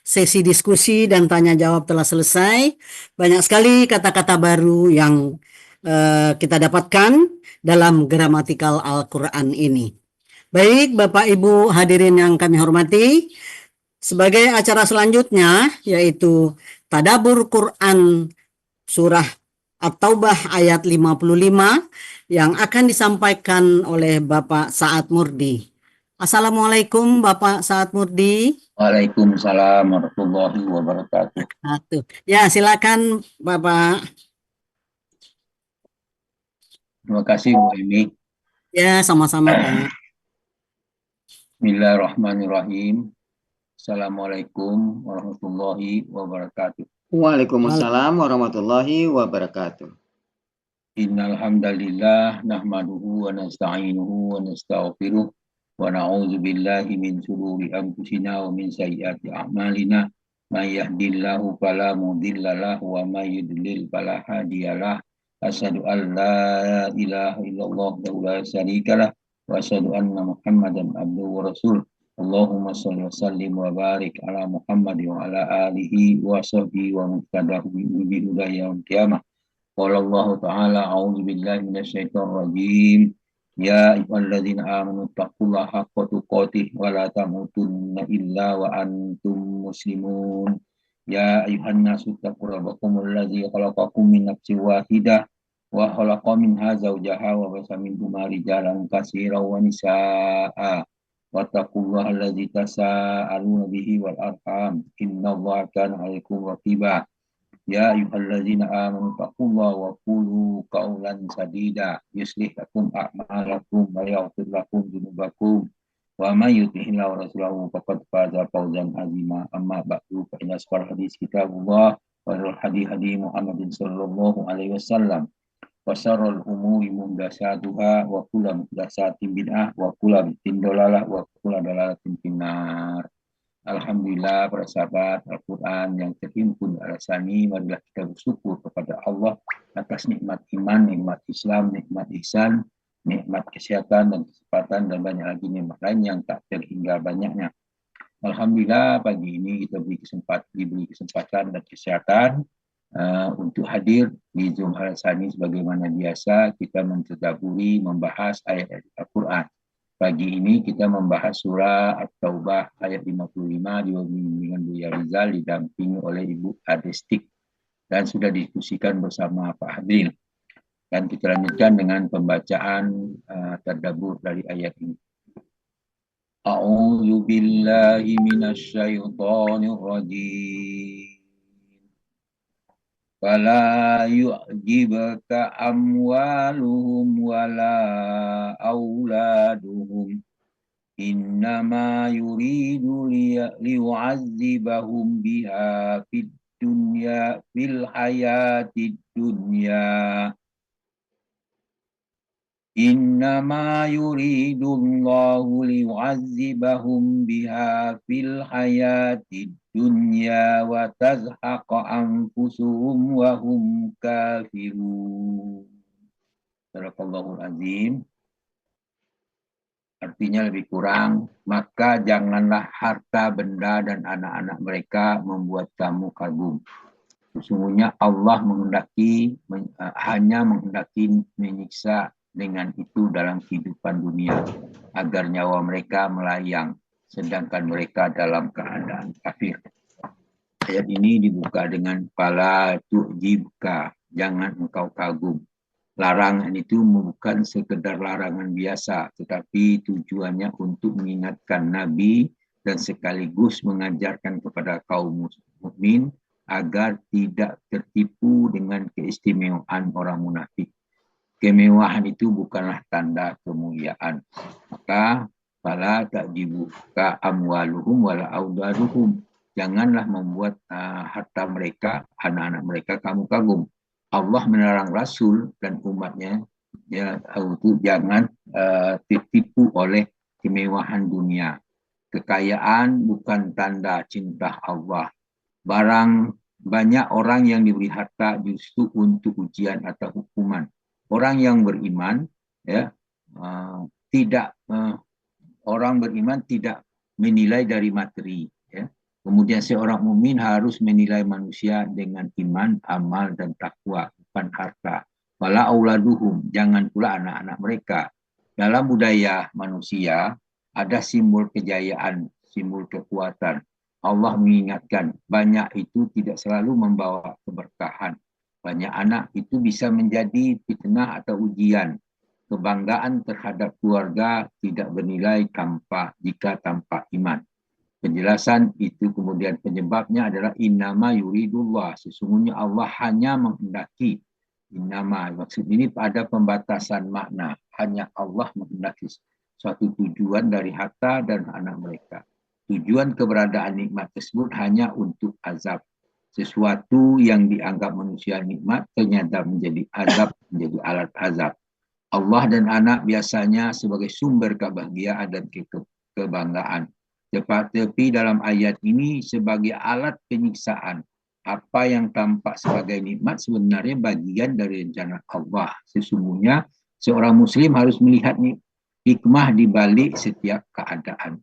sesi diskusi dan tanya jawab telah selesai. Banyak sekali kata-kata baru yang kita dapatkan dalam gramatikal Al-Quran ini. Baik, Bapak Ibu hadirin yang kami hormati, sebagai acara selanjutnya yaitu Tadabur Quran Surah At-Taubah ayat 55 yang akan disampaikan oleh Bapak Saad Murdi. Assalamualaikum Bapak Saad Murdi. Waalaikumsalam warahmatullahi wabarakatuh. Ya, silakan Bapak. Terima kasih Bu Emi. Ya, sama-sama Pak. Bismillahirrahmanirrahim. Assalamualaikum warahmatullahi wabarakatuh. Waalaikumsalam warahmatullahi wabarakatuh. Innal hamdalillah nahmaduhu wa nasta'inuhu wa nastaghfiruh wa na'udzu billahi min shururi anfusina wa min sayyiati a'malina. May yahdihillahu fala mudilla lahu wa may yudlil fala hadiyalah. Asyhadu an la ilaha illallah wa la syarikalah wa asyhadu anna Muhammadan abduhu wa rasul. Allahumma shalli wa sallim wa barik ala Muhammad wa ala alihi wa sahbihi wa muqtadahu bi hudaya yaumil qiyamah. Qala Allah ta'ala a'udzu billahi minasyaitonir rajim. Ya ayyuhalladzina amanu taqullaha haqqa tuqatih wa la tamutunna illa wa antum muslimun. Ya ayyuhan nasu taqu rabbakumul ladzi khalaqakum min nafsin wahidah wa khalaqa minha zawjaha wa basa minhuma rijalan katsiran wa nisaa'a. Wattaqullaha alladzi tasaaluna bihi wal arham. Innallaha kana 'alaikum raqiba. Ya ayyuhalladzina amanu taqullaha wa qulu qawlan sadida yuslih lakum a'malakum wa yaghfir lakum dzunubakum wa may yuti'illaha wa rasulahu faqad faza fawzan 'azima. Amma ba'du fa inna asqal hadis kitabullah wa hadi Muhammadin sallallahu alaihi wasallam wa syarrul umuri muhdatsatuha wa kullu muhdatsatin bid'ah wa kullu bid'atin dhalalah wa kullu dhalalatin finnar. Alhamdulillah para sahabat Al-Quran yang terhimpun alasani, marilah kita bersyukur kepada Allah atas nikmat iman, nikmat Islam, nikmat ihsan, nikmat kesehatan dan kesempatan dan banyak lagi nikmat lain yang tak terhingga banyaknya. Alhamdulillah pagi ini kita diberi kesempatan dan kesehatan untuk hadir di Zoom alasani sebagaimana biasa kita mentadaburi membahas ayat-ayat Al-Quran. Pagi ini kita membahas surah At-Taubah ayat 55 dengan Buya Rizal didampingi oleh Ibu Adestik dan sudah diskusikan bersama Pak Hadil. Dan kita lanjutkan dengan pembacaan tadabbur dari ayat ini. A'udzu billahi minasyaitonir rajim. Fala yu'jibka amwaluhum wala auladuhum innama yuridu liyu'azzibahum biha fid dunya fil hayatid dunya innama yuridu Allahu liyu'azzibahum biha fil hayatid dunya wa tazhaqa anfusuhum wa hum kafirun. Sadaqallahul azim. Artinya lebih kurang, maka janganlah harta, benda, dan anak-anak mereka membuat kamu kagum. Sesungguhnya Allah hanya menghendaki menyiksa dengan itu dalam kehidupan dunia, agar nyawa mereka melayang, sedangkan mereka dalam keadaan kafir. Ayat ini dibuka dengan fala tu'jibka, jangan engkau kagum. Larangan itu bukan sekedar larangan biasa, tetapi tujuannya untuk mengingatkan Nabi dan sekaligus mengajarkan kepada kaum mukmin agar tidak tertipu dengan keistimewaan orang munafik. Kemewahan itu bukanlah tanda kemuliaan. Maka fala ta'jibuka amwaluhum wala auladuhum. Janganlah membuat harta mereka, anak-anak mereka kamu kagum. Allah melarang Rasul dan umatnya untuk jangan tertipu oleh kemewahan dunia. Kekayaan bukan tanda cinta Allah. Banyak orang yang diberi harta justru untuk ujian atau hukuman. Orang yang beriman orang beriman tidak menilai dari materi, ya. Kemudian seorang mukmin harus menilai manusia dengan iman, amal, dan takwa, bukan harta. Wala auladuhum, jangan pula anak-anak mereka. Dalam budaya manusia, ada simbol kejayaan, simbol kekuatan. Allah mengingatkan, banyak itu tidak selalu membawa keberkahan. Banyak anak itu bisa menjadi fitnah atau ujian. Kebanggaan terhadap keluarga tidak bernilai jika tanpa iman. Penjelasan itu kemudian penyebabnya adalah innama yuridullah. Sesungguhnya Allah hanya menghendaki. Innama, maksud ini ada pembatasan makna. Hanya Allah menghendaki suatu tujuan dari harta dan anak mereka. Tujuan keberadaan nikmat tersebut hanya untuk azab. Sesuatu yang dianggap manusia nikmat ternyata menjadi azab, menjadi alat azab. Allah dan anak biasanya sebagai sumber kebahagiaan dan kebanggaan. Tetapi dalam ayat ini sebagai alat penyiksaan. Apa yang tampak sebagai nikmat sebenarnya bagian dari rencana Allah. Sesungguhnya seorang muslim harus melihat hikmah di balik setiap keadaan.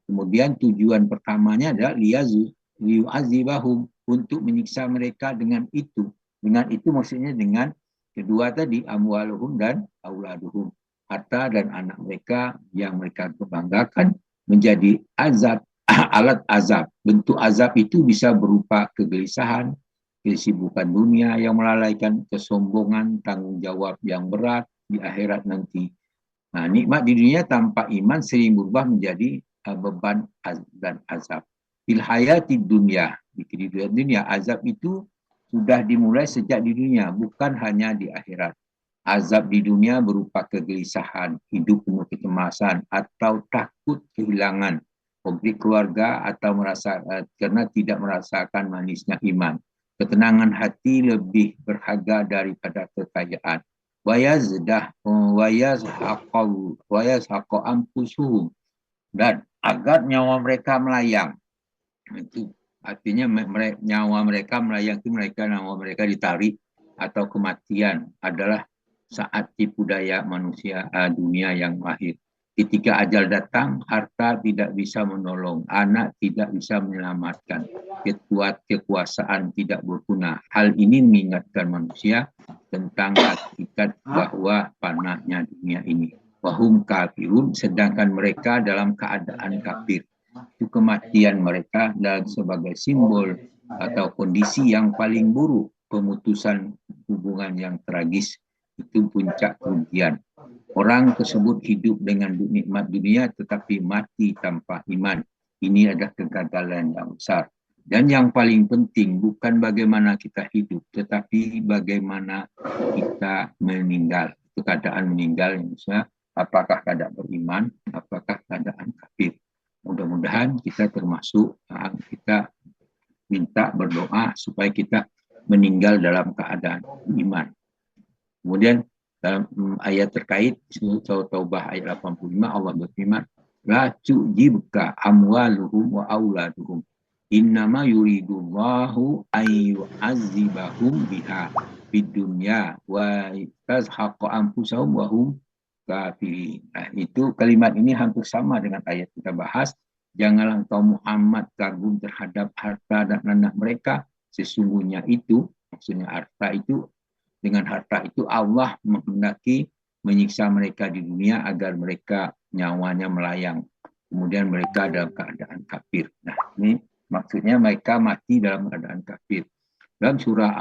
Kemudian tujuan pertamanya adalah liyu'azibahum, untuk menyiksa mereka dengan itu. Dengan itu maksudnya dengan kedua tadi, amwaluhum dan auladuhum. Harta dan anak mereka yang mereka kebanggakan menjadi azab, alat azab. Bentuk azab itu bisa berupa kegelisahan, kesibukan dunia yang melalaikan, kesombongan, tanggung jawab yang berat di akhirat nanti. Nah, nikmat di dunia tanpa iman sering berubah menjadi beban dan azab. Fil hayati dunia, di kehidupan dunia, azab itu sudah dimulai sejak di dunia, bukan hanya di akhirat. Azab di dunia berupa kegelisahan, hidup penuh kecemasan, atau takut kehilangan konflik keluarga, atau karena tidak merasakan manisnya iman. Ketenangan hati lebih berharga daripada kekayaan. Wayazhaqu anfusuhum, dan agar nyawa mereka melayang. Itu artinya nyawa mereka melayang, itu nyawa mereka ditarik, atau kematian adalah saat tipu daya manusia dunia yang lahir. Ketika ajal datang, harta tidak bisa menolong, anak tidak bisa menyelamatkan, kekuasaan tidak berguna. Hal ini mengingatkan manusia tentang hakikat bahwa panahnya dunia ini. Wahum kafirun, sedangkan mereka dalam keadaan kafir. Itu kematian mereka dan sebagai simbol atau kondisi yang paling buruk, pemutusan hubungan yang tragis, itu puncak kerugian. Orang tersebut hidup dengan nikmat dunia tetapi mati tanpa iman. Ini adalah kegagalan yang besar. Dan yang paling penting bukan bagaimana kita hidup, tetapi bagaimana kita meninggal. Itu keadaan meninggal yang bisa, apakah keadaan beriman, apakah keadaan kafir. Mudah-mudahan kita termasuk, kita minta berdoa supaya kita meninggal dalam keadaan iman. Kemudian dalam ayat terkait surah Taubah ayat 85 Allah berfirman, la tu'jibka amwaluhum wa auladuhum innama yuridullahu ayyu'azibahum biha fid dunya wa tazhaqu anfusahum wa hum kafirin. Nah, itu kalimat ini hampir sama dengan ayat kita bahas. Janganlah engkau Muhammad kagum terhadap harta dan anak mereka. Sesungguhnya itu, maksudnya harta itu, dengan harta itu Allah menghendaki menyiksa mereka di dunia agar mereka nyawanya melayang. Kemudian mereka dalam keadaan kafir. Nah, ini maksudnya mereka mati dalam keadaan kafir. Dalam surah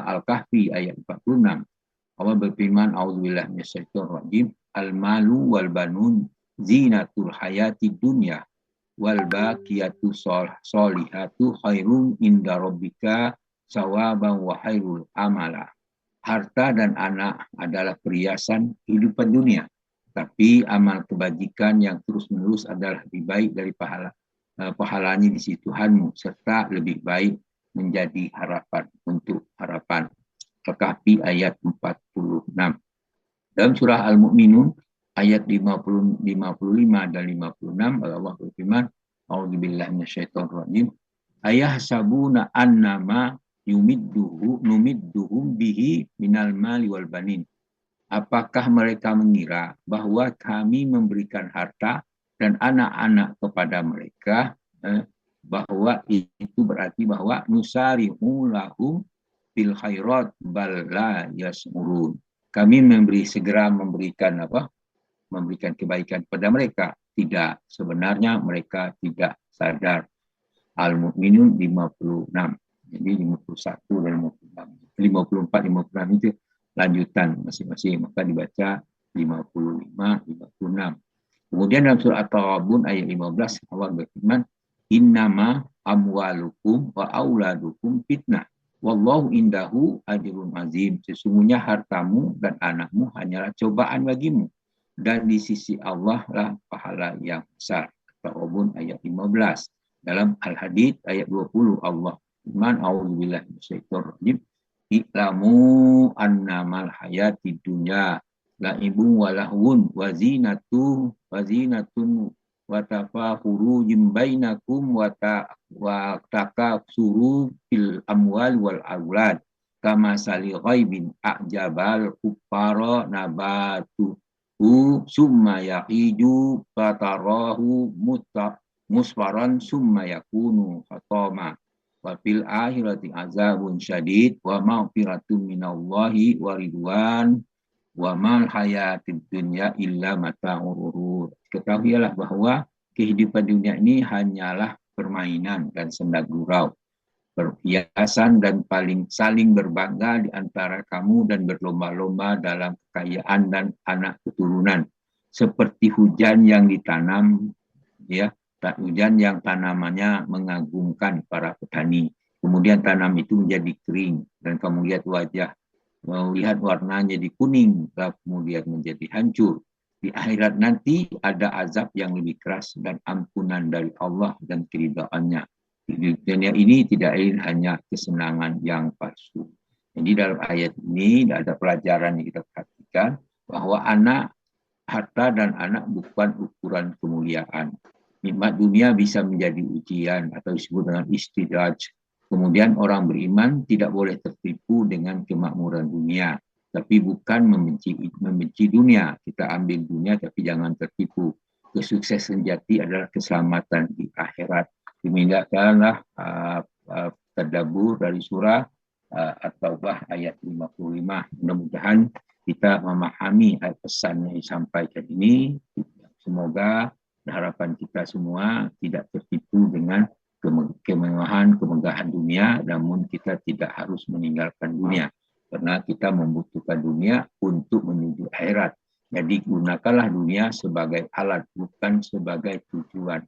Al-Kahfi ayat 46, Allah berfirman, A'udzubillahi minasyaitonir rajim, al-malu wal banun zinatul hayati dunya wal baqiyatu sholihatu khairun inda rabbika sawaban wa khairul amala. Harta dan anak adalah perhiasan kehidupan dunia, tapi amal kebajikan yang terus-menerus adalah lebih baik dari pahalanya di sisi Tuhanmu, serta lebih baik menjadi harapan untuk harapan. Al-Kahfi ayat 46. Dalam surah Al-Mu'minun ayat 55 dan 56 Allah berfirman, A'udzubillahi minasyaitonir rajim, ayahsabuna annama numidduhum bihi minal mali wal banin. Apakah mereka mengira bahwa kami memberikan harta dan anak-anak kepada mereka bahwa itu berarti bahwa nusari'u lahum fil khairat bal la yas'urun. Kami segera memberikan memberikan kebaikan kepada mereka. Tidak, sebenarnya mereka tidak sadar. Al-Mu'minun 56. Jadi 51 dan 56. 54, 56 itu lanjutan masing-masing. Maka dibaca 55, 56. Kemudian dalam surah At-Taghabun ayat 15 Allah berfirman, innama amwalukum wa auladukum fitnah. Wallahu indahu ajrun azim. Sesungguhnya hartamu dan anakmu hanyalah cobaan bagimu. Dan di sisi Allah lah pahala yang besar. At-Taghabun ayat 15. Dalam Al-Hadid ayat 20 Allah firman, a'udzubillahi minasyaitonir rajim, i'lamu annamal hayatid dunya la'ibun wa lahwun wa zinatun wa tafakhurun bainakum wa takasuru fil amwal wal aulad kama sali ghaibin a'jabal kuffara nabatu summa yaqiju fatarahu musfaran summa yakunu hatama wa fil akhirati azabun syadid wa maghfiratun minallahi wa ridwan wa mal hayatid dunya illa mata'ul ghurur. Ketahuilah bahwa kehidupan dunia ini hanyalah permainan dan senda gurau, perhiasan dan saling berbangga di antara kamu dan berlomba-lomba dalam kekayaan dan anak keturunan, seperti hujan yang ditanam hujan yang tanamannya mengagumkan para petani. Kemudian tanam itu menjadi kering dan kamu lihat warnanya jadi kuning, kemudian menjadi hancur. Di akhirat nanti ada azab yang lebih keras dan ampunan dari Allah dan keridhaannya. Di dunia ini tidak hanya kesenangan yang palsu. Jadi dalam ayat ini ada pelajaran yang kita perhatikan bahwa harta dan anak bukan ukuran kemuliaan. Nikmat dunia bisa menjadi ujian atau disebut dengan istidraj. Kemudian orang beriman tidak boleh tertipu dengan kemakmuran dunia. Tapi bukan membenci dunia. Kita ambil dunia tapi jangan tertipu. Kesuksesan sejati adalah keselamatan di akhirat. Dimindahkanlah tadabbur dari surah At-Taubah ayat 55. Mudah-mudahan kita memahami pesan yang disampaikan ini. Semoga harapan kita semua tidak tertipu dengan kemegahan dunia, namun kita tidak harus meninggalkan dunia karena kita membutuhkan dunia untuk menuju akhirat. Jadi gunakanlah dunia sebagai alat, bukan sebagai tujuan.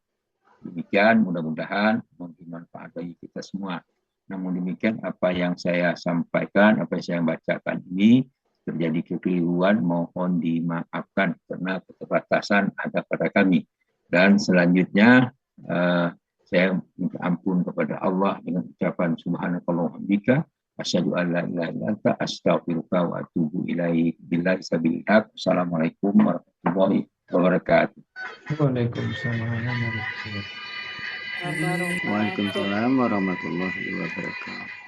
Demikian, mudah-mudahan bermanfaat bagi kita semua. Namun demikian, apa yang saya sampaikan, apa yang saya bacakan ini terjadi kekeliruan, mohon dimaafkan karena keterbatasan ada pada kami. Dan selanjutnya saya minta ampun kepada Allah dengan ucapan subhanakallah wa bihamdika asyhadu an la ilaha illa anta astaghfiruka wa atubu ilaik. Billahi sabil haq. Assalamualaikum warahmatullahi wabarakatuh. Waalaikumsalam warahmatullahi wabarakatuh. Waalaikumsalam warahmatullahi wabarakatuh.